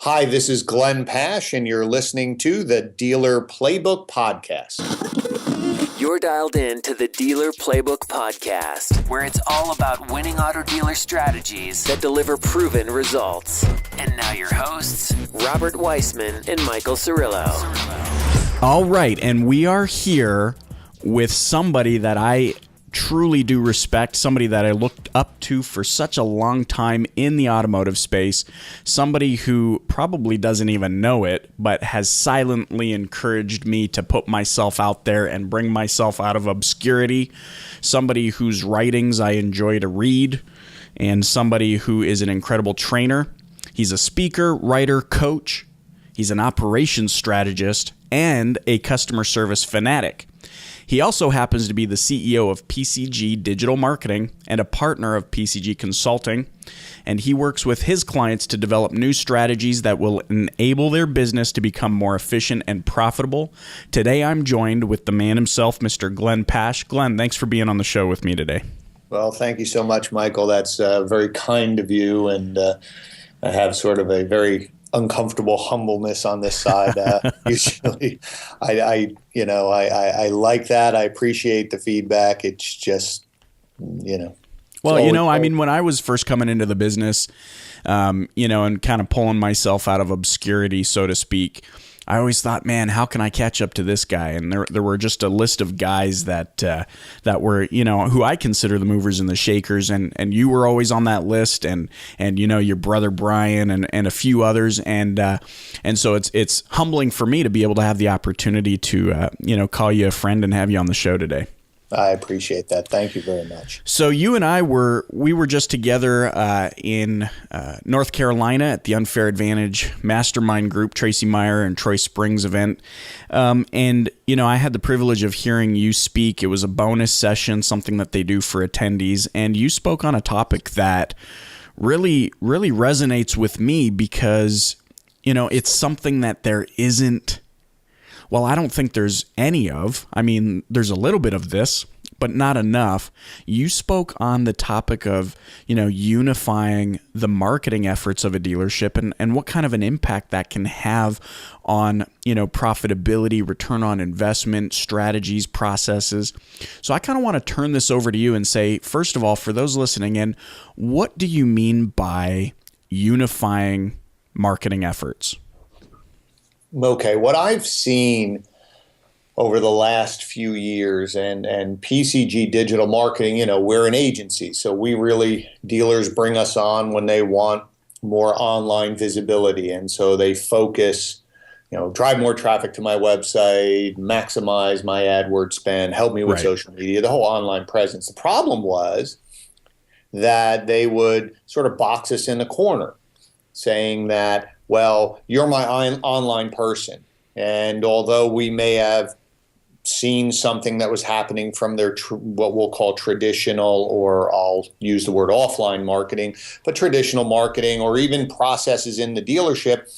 Hi, this is Glenn Pasch, and you're listening to the Dealer Playbook podcast. You're dialed in to the Dealer Playbook podcast, where it's all about winning auto dealer strategies that deliver proven results. And now your hosts, Robert Weissman and Michael Cirillo. All right, and we are here with somebody that I truly do respect, somebody that I looked up to for such a long time in the automotive space, somebody who probably doesn't even know it, but has silently encouraged me to put myself out there and bring myself out of obscurity, somebody whose writings I enjoy to read, and somebody who is an incredible trainer. He's a speaker, writer, coach. He's an operations strategist and a customer service fanatic. He also happens to be the CEO of PCG Digital Marketing and a partner of PCG Consulting, and he works with his clients to develop new strategies that will enable their business to become more efficient and profitable. Today, I'm joined with the man himself, Mr. Glenn Pasch. Glenn, thanks for being on the show with me today. Well, thank you so much, Michael. That's very kind of you, and I have sort of a very uncomfortable humbleness on this side. Usually, I like that. I appreciate the feedback. It's just, Well, I mean, when I was first coming into the business, and kind of pulling myself out of obscurity, so to speak, I always thought, man, how can I catch up to this guy? And there were just a list of guys that were, who I consider the movers and the shakers. And you were always on that list, and your brother Brian and a few others. And so it's humbling for me to be able to have the opportunity to, call you a friend and have you on the show today. I appreciate that. Thank you very much. So you and I were just together in North Carolina at the Unfair Advantage Mastermind Group, Tracy Meyer and Troy Springs event. And I had the privilege of hearing you speak. It was a bonus session, something that they do for attendees. And you spoke on a topic that really, really resonates with me because, it's something that there isn't. Well, I don't think there's any of. I mean, there's a little bit of this, but not enough. You spoke on the topic of, unifying the marketing efforts of a dealership and what kind of an impact that can have on, profitability, return on investment, strategies, processes. So I kind of want to turn this over to you and say, first of all, for those listening in, what do you mean by unifying marketing efforts? Okay, what I've seen over the last few years and PCG Digital Marketing, we're an agency, so dealers bring us on when they want more online visibility, and so they focus, drive more traffic to my website, maximize my AdWords spend, help me with social media, the whole online presence. The problem was that they would sort of box us in a corner, saying that, well, you're my online person. And although we may have seen something that was happening from their what we'll call traditional, or I'll use the word offline marketing, but traditional marketing or even processes in the dealership,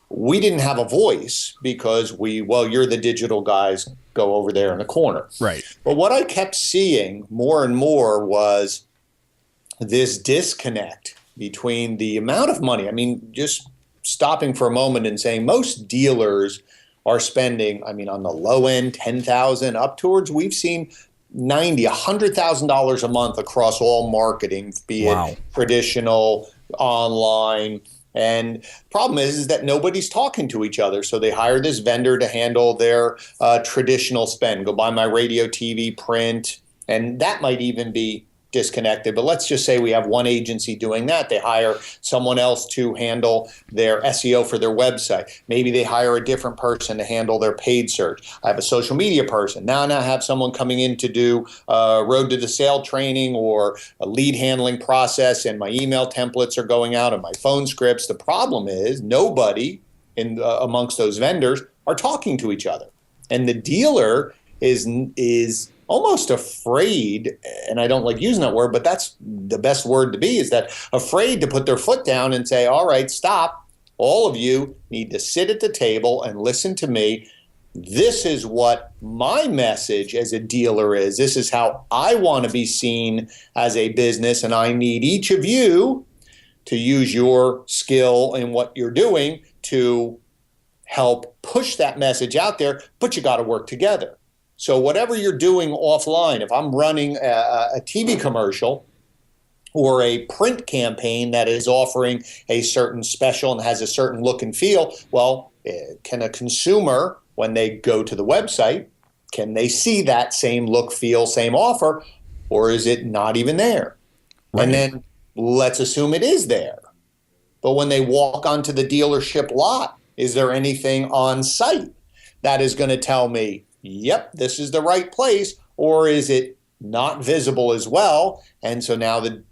we didn't have a voice because you're the digital guys, go over there in the corner. Right. But what I kept seeing more and more was this disconnect between the amount of money. I mean, just stopping for a moment and saying most dealers are spending, on the low end, $10,000 up towards, we've seen $90,000, $100,000 a month across all marketing, be it traditional, online. And the problem is that nobody's talking to each other. So they hire this vendor to handle their traditional spend, go buy my radio, TV, print, and that might even be disconnected. But let's just say we have one agency doing that. They hire someone else to handle their SEO for their website. Maybe they hire a different person to handle their paid search. I have a social media person. Now I have someone coming in to do road to the sale training or a lead handling process, and my email templates are going out and my phone scripts. The problem is nobody amongst those vendors are talking to each other. And the dealer is almost afraid, and I don't like using that word, but that's the best word to be, is that afraid to put their foot down and say, all right, stop. All of you need to sit at the table and listen to me. This is what my message as a dealer is. This is how I want to be seen as a business, and I need each of you to use your skill in what you're doing to help push that message out there, but you got to work together. So whatever you're doing offline, if I'm running a TV commercial or a print campaign that is offering a certain special and has a certain look and feel, well, can a consumer, when they go to the website, can they see that same look, feel, same offer, or is it not even there? Right. And then let's assume it is there. But when they walk onto the dealership lot, is there anything on site that is going to tell me, yep, this is the right place, or is it not visible as well? And so now the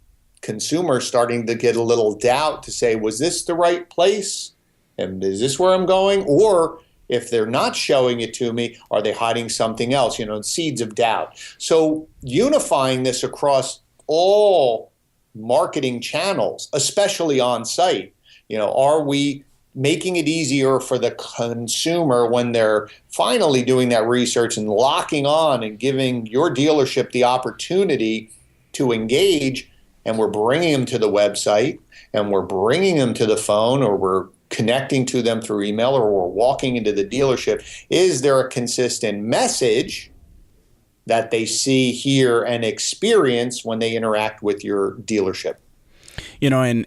consumer is starting to get a little doubt to say, was this the right place? And is this where I'm going? Or if they're not showing it to me, are they hiding something else? Seeds of doubt. So unifying this across all marketing channels, especially on site, are we making it easier for the consumer when they're finally doing that research and locking on and giving your dealership the opportunity to engage, and we're bringing them to the website and we're bringing them to the phone, or we're connecting to them through email, or we're walking into the dealership? Is there a consistent message that they see, hear, and experience when they interact with your dealership? And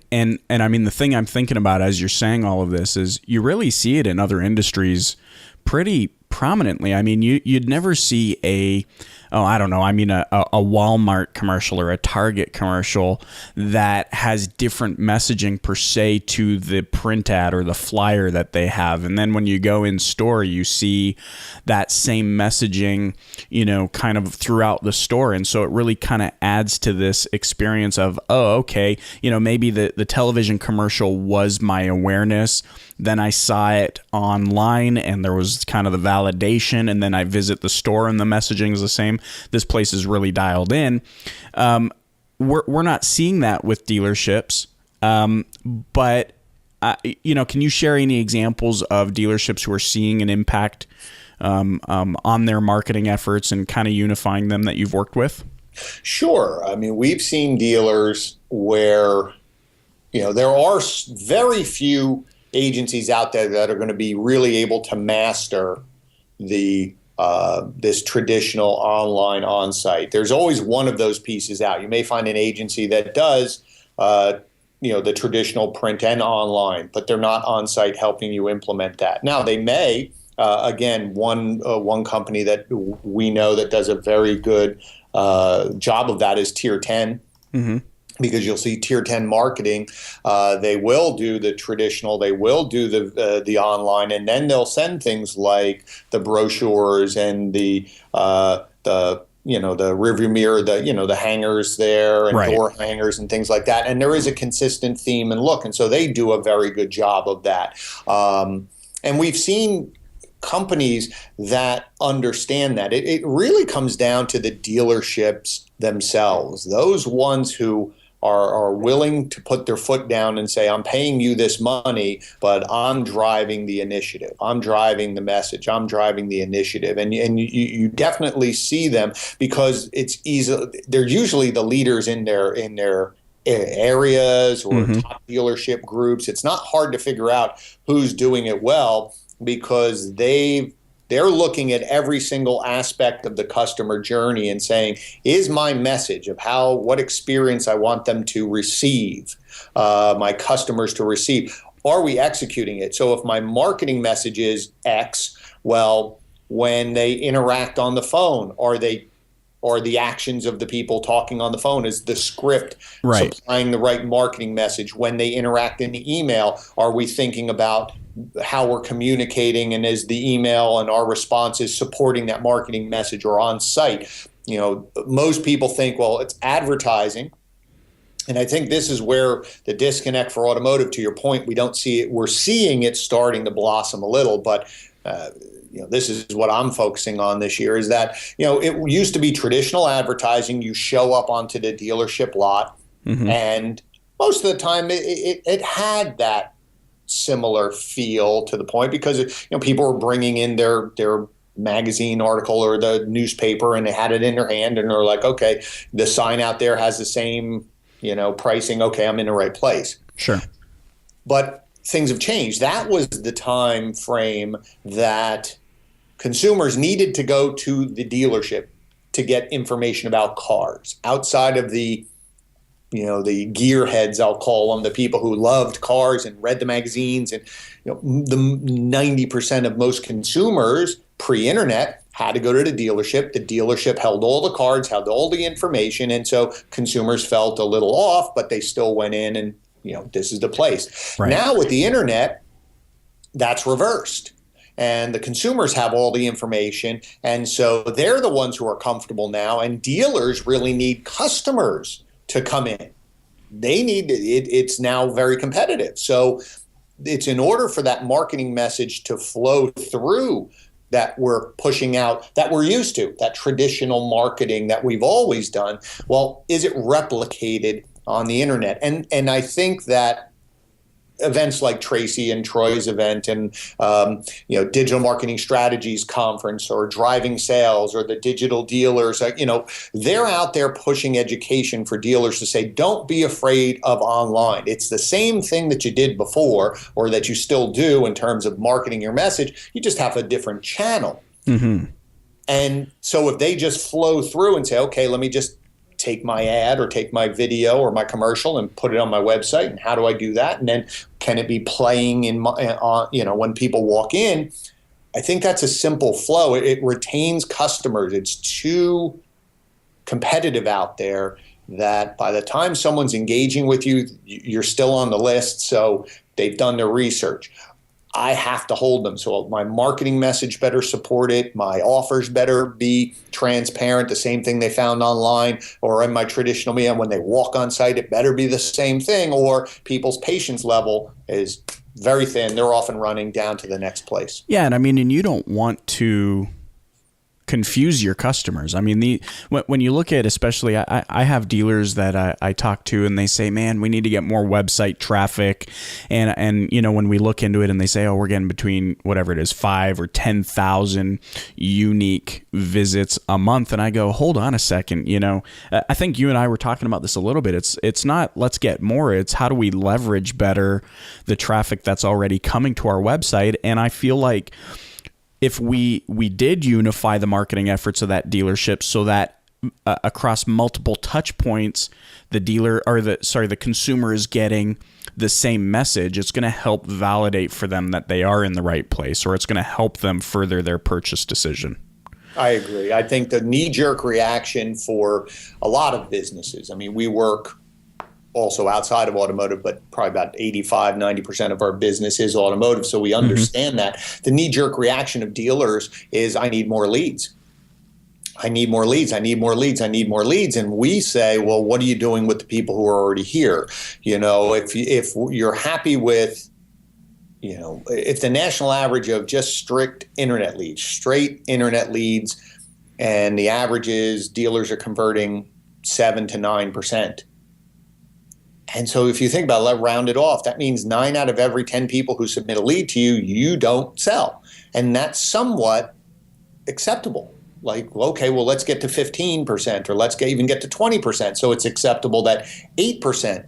I mean, the thing I'm thinking about as you're saying all of this is you really see it in other industries pretty prominently. I mean, you'd never see a Walmart commercial or a Target commercial that has different messaging per se to the print ad or the flyer that they have. And then when you go in store, you see that same messaging, kind of throughout the store. And so it really kind of adds to this experience of, oh, okay, maybe the television commercial was my awareness. Then I saw it online and there was kind of the validation, and then I visit the store and the messaging is the same. This place is really dialed in. We're not seeing that with dealerships, but can you share any examples of dealerships who are seeing an impact on their marketing efforts and kind of unifying them that you've worked with? Sure. I mean, we've seen dealers where there are very few agencies out there that are going to be really able to master this traditional online on-site. There's always one of those pieces out. You may find an agency that does the traditional print and online, but they're not on-site helping you implement that. Now, they may, one company that we know that does a very good job of that is Tier 10. Mm-hmm. Because you'll see Tier 10 marketing, they will do the traditional, they will do the online, and then they'll send things like the brochures and the rearview mirror, the hangers there, and right. Door hangers and things like that. And there is a consistent theme and look, and so they do a very good job of that. And we've seen companies that understand that. It really comes down to the dealerships themselves, those ones who are willing to put their foot down and say, I'm paying you this money, but I'm driving the initiative. I'm driving the message. I'm driving the initiative. And you definitely see them because it's easy. They're usually the leaders in their areas or mm-hmm. top dealership groups. It's not hard to figure out who's doing it well because they're looking at every single aspect of the customer journey and saying, is my message of what experience I want them to receive, my customers to receive, are we executing it? So if my marketing message is X, well, when they interact on the phone, are the actions of the people talking on the phone, is the script right. supplying the right marketing message? When they interact in the email, are we thinking about how we're communicating, and is the email and our responses supporting that marketing message? Or on site, most people think, well, it's advertising. And I think this is where the disconnect for automotive, to your point, we don't see it. We're seeing it starting to blossom a little, but this is what I'm focusing on this year, is that, it used to be traditional advertising. You show up onto the dealership lot, mm-hmm. and most of the time it had that similar feel to the point because people were bringing in their magazine article or the newspaper and they had it in their hand and they're like, okay, the sign out there has the same pricing, okay, I'm in the right place. Sure. But things have changed. That was the time frame that consumers needed to go to the dealership to get information about cars outside of the gearheads, I'll call them, the people who loved cars and read the magazines. And the 90% of most consumers pre-internet had to go to the dealership. The dealership held all the cards, held all the information. And so consumers felt a little off, but they still went in and, this is the place. Right. Now with the internet, that's reversed. And the consumers have all the information. And so they're the ones who are comfortable now. And dealers really need customers to come in. They need it. It's now very competitive. So it's in order for that marketing message to flow through that we're pushing out, that we're used to, that traditional marketing that we've always done. Well, is it replicated on the internet? And I think that events like Tracy and Troy's event and Digital Marketing Strategies Conference or Driving Sales or the Digital Dealers, they're out there pushing education for dealers to say, don't be afraid of online. It's the same thing that you did before or that you still do in terms of marketing your message. You just have a different channel. Mm-hmm. And so if they just flow through and say, okay, let me just take my ad or take my video or my commercial and put it on my website. And how do I do that? And then can it be playing in when people walk in? I think that's a simple flow. It retains customers. It's too competitive out there that by the time someone's engaging with you, you're still on the list. So they've done their research. I have to hold them. So my marketing message better support it. My offers better be transparent, the same thing they found online or in my traditional media. When they walk on site, it better be the same thing, or people's patience level is very thin. They're often running down to the next place. Yeah. And you don't want to confuse your customers. When you look at, especially, I have dealers that I talk to and they say, man, we need to get more website traffic. And when we look into it and they say, oh, we're getting between whatever it is, 5,000 or 10,000 unique visits a month. And I go, hold on a second. I think you and I were talking about this a little bit. It's not let's get more. It's how do we leverage better the traffic that's already coming to our website. And I feel like if we did unify the marketing efforts of that dealership so that across multiple touch points, the consumer is getting the same message, it's going to help validate for them that they are in the right place, or it's going to help them further their purchase decision. I agree. I think the knee-jerk reaction for a lot of businesses, we work also outside of automotive, but probably about 85, 90% of our business is automotive. So we understand that. The knee-jerk reaction of dealers is, I need more leads. I need more leads. I need more leads. I need more leads. And we say, well, what are you doing with the people who are already here? If you're happy with, if the national average of just straight internet leads, and the average is dealers are converting 7 to 9%. And so if you think about it, round it off, that means 9 out of every 10 people who submit a lead to you, you don't sell. And that's somewhat acceptable. Like, okay, well, let's get to 15% or let's even get to 20%. So it's acceptable that 8%,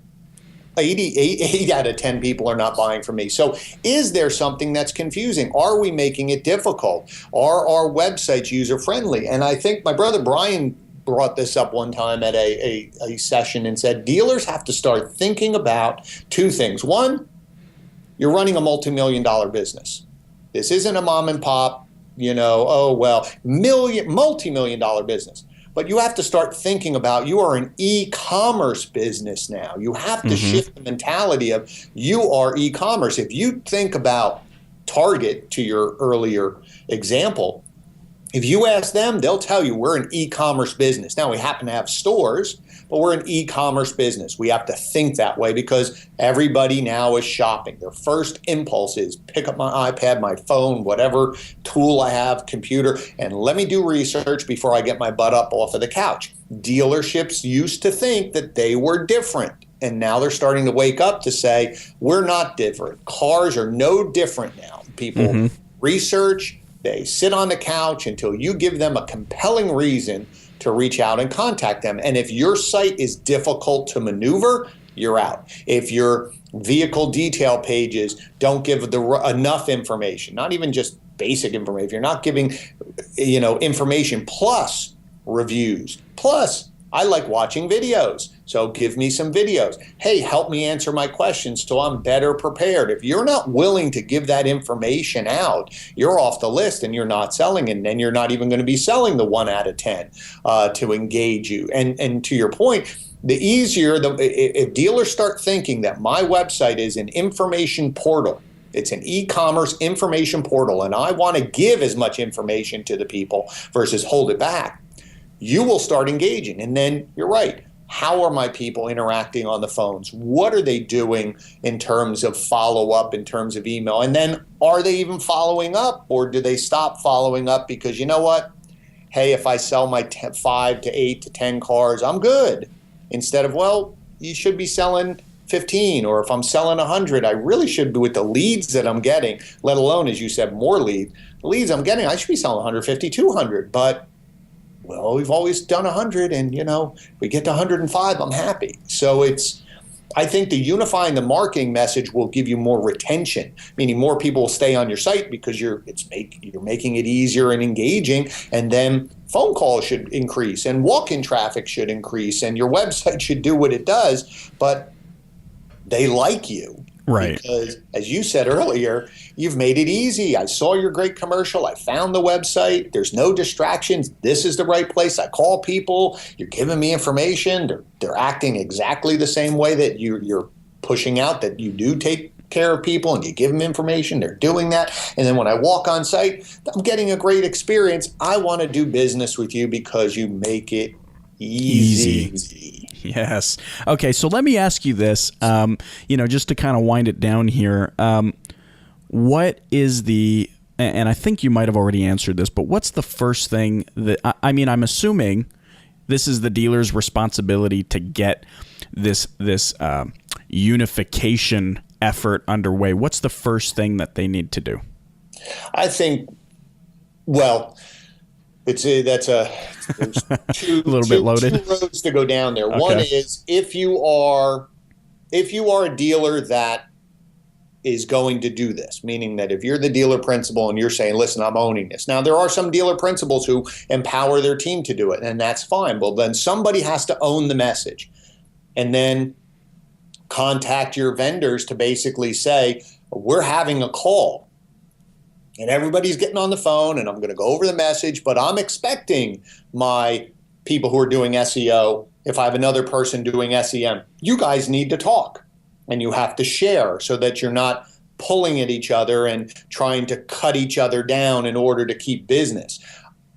8 out of 10 people are not buying from me. So is there something that's confusing? Are we making it difficult? Are our websites user-friendly? And I think my brother Brian brought this up one time at a session and said dealers have to start thinking about two things. One, you're running a multi-million-dollar business. This isn't a mom and pop, multi-million-dollar business. But you have to start thinking about you are an e-commerce business now. You have to shift the mentality of you are e-commerce. If you think about Target, to your earlier example, if you ask them, they'll tell you we're an e-commerce business. Now, we happen to have stores, but we're an e-commerce business. We have to think that way because everybody now is shopping. Their first impulse is pick up my iPad, my phone, whatever tool I have, computer, and let me do research before I get my butt up off of the couch. Dealerships used to think that they were different, and now they're starting to wake up to say, we're not different. Cars are no different now. People research. They sit on the couch until you give them a compelling reason to reach out and contact them. And if your site is difficult to maneuver, you're out. If your vehicle detail pages don't give enough information, not even just basic information, if you're not giving, information plus reviews, plus I like watching videos, so give me some videos. Hey, help me answer my questions so I'm better prepared. If you're not willing to give that information out, you're off the list and you're not selling, and then you're not even going to be selling the 1 out of 10 to engage you. And to your point, the easier, if dealers start thinking that my website is an information portal, it's an e-commerce information portal, and I want to give as much information to the people versus hold it back, you will start engaging. And then you're right. How are my people interacting on the phones? What are they doing in terms of follow-up, in terms of email? And then are they even following up, or do they stop following up because, you know what? Hey, if I sell my 5 to 8 to 10 cars, I'm good. Instead of, well, you should be selling 15, or if I'm selling 100, I really should be, with the leads that I'm getting, let alone, as you said, more leads. The leads I'm getting, I should be selling 150, 200, but well, we've always done 100, and if we get to 105, I'm happy. So I think the unifying the marketing message will give you more retention, meaning more people will stay on your site because you're making it easier and engaging, and then phone calls should increase, and walk-in traffic should increase, and your website should do what it does, but they like you. Right. Because, as you said earlier, you've made it easy. I saw your great commercial. I found the website. There's no distractions. This is the right place. I call people. You're giving me information. They're acting exactly the same way that you're pushing out, that you do take care of people and you give them information. They're doing that. And then when I walk on site, I'm getting a great experience. I want to do business with you because you make it easy. Yes. Okay, so let me ask you this, just to kind of wind it down here. What is and I think you might have already answered this, but what's the first thing that, I'm assuming this is the dealer's responsibility to get this unification effort underway. What's the first thing that they need to do? I think, well, that's a little bit loaded. Two roads to go down there. Okay. One is if you are a dealer that is going to do this, meaning that if you're the dealer principal and you're saying, listen, I'm owning this. Now, there are some dealer principals who empower their team to do it, and that's fine. Well, then somebody has to own the message, and then contact your vendors to basically say, we're having a call. And everybody's getting on the phone, and I'm going to go over the message, but I'm expecting my people who are doing SEO, if I have another person doing SEM, you guys need to talk, and you have to share so that you're not pulling at each other and trying to cut each other down in order to keep business.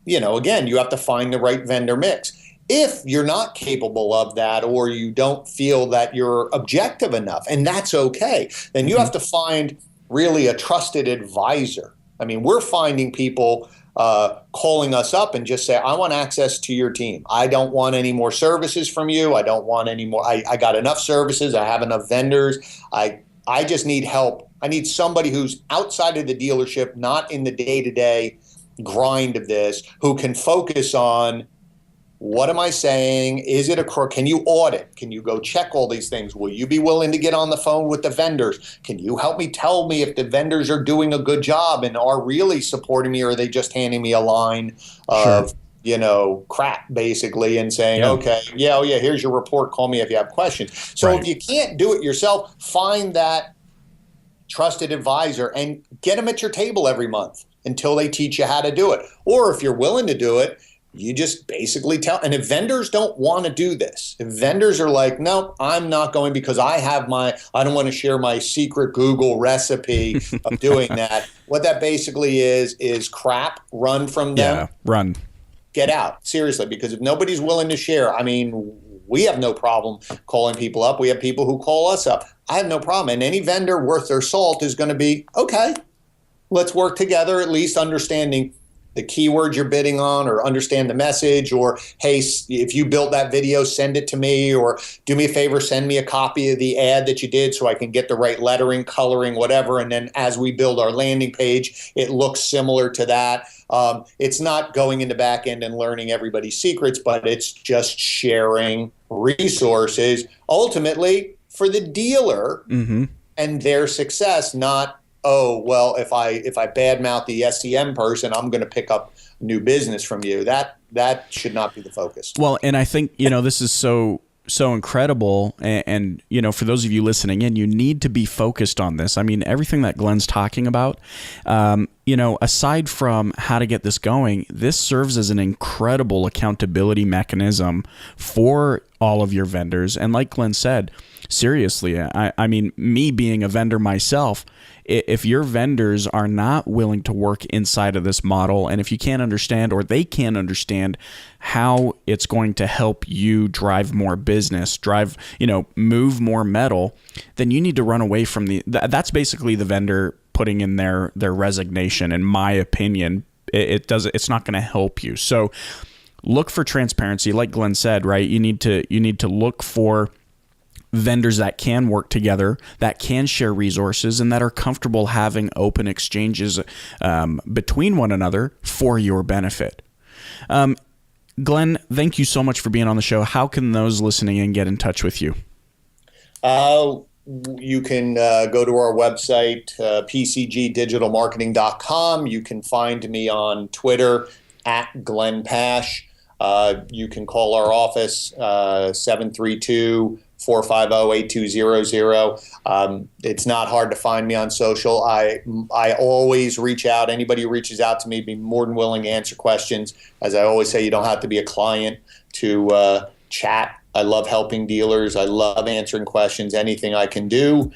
Again, you have to find the right vendor mix. If you're not capable of that, or you don't feel that you're objective enough, and that's okay, then you have to find really a trusted advisor. We're finding people calling us up and just say, I want access to your team. I don't want any more services from you. I don't want any more. I got enough services. I have enough vendors. I just need help. I need somebody who's outside of the dealership, not in the day-to-day grind of this, who can focus on, what am I saying? Is it can you audit? Can you go check all these things? Will you be willing to get on the phone with the vendors? Can you help me tell me if the vendors are doing a good job and are really supporting me, or are they just handing me a line of, crap, basically, and saying, okay, here's your report. Call me if you have questions. So If you can't do it yourself, find that trusted advisor and get them at your table every month until they teach you how to do it. Or if you're willing to do it, you just basically tell. And if vendors don't want to do this, if vendors are like, no, I'm not going because I don't want to share my secret Google recipe of doing that. What that basically is crap. Run from them. Yeah, run. Get out. Seriously, because if nobody's willing to share, we have no problem calling people up. We have people who call us up. I have no problem. And any vendor worth their salt is going to be, okay, let's work together, at least understanding the keywords you're bidding on, or understand the message, or, hey, if you built that video, send it to me, or do me a favor, send me a copy of the ad that you did so I can get the right lettering, coloring, whatever. And then as we build our landing page, it looks similar to that. It's not going into back end and learning everybody's secrets, but it's just sharing resources, ultimately for the dealer and their success, not, oh, well, if I badmouth the SCM person, I'm going to pick up new business from you. That should not be the focus. Well, and I think, this is so incredible. And, for those of you listening in, you need to be focused on this. I mean, everything that Glenn's talking about, aside from how to get this going, this serves as an incredible accountability mechanism for all of your vendors. And like Glenn said, seriously, I mean, me being a vendor myself, if your vendors are not willing to work inside of this model, and if you can't understand or they can't understand how it's going to help you drive more business, move more metal, then you need to run away from that's basically the vendor putting in their resignation. In my opinion, it's not going to help you. So look for transparency. Like Glenn said, right? You need to look for vendors that can work together, that can share resources, and that are comfortable having open exchanges between one another for your benefit. Glenn, thank you so much for being on the show. How can those listening in get in touch with you? You can go to our website, pcgdigitalmarketing.com. You can find me on Twitter at Glenn Pasch. You can call our office, 732-450-8200. It's not hard to find me on social. I always reach out. Anybody who reaches out to me, be more than willing to answer questions. As I always say, you don't have to be a client to chat. I love helping dealers. I love answering questions. Anything I can do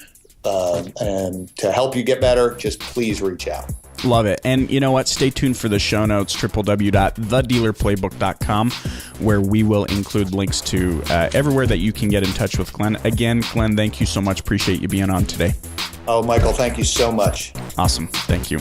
and to help you get better, just please reach out. Love it. And you know what? Stay tuned for the show notes, www.thedealerplaybook.com, where we will include links to everywhere that you can get in touch with Glenn. Again, Glenn, thank you so much. Appreciate you being on today. Oh, Michael, thank you so much. Awesome. Thank you.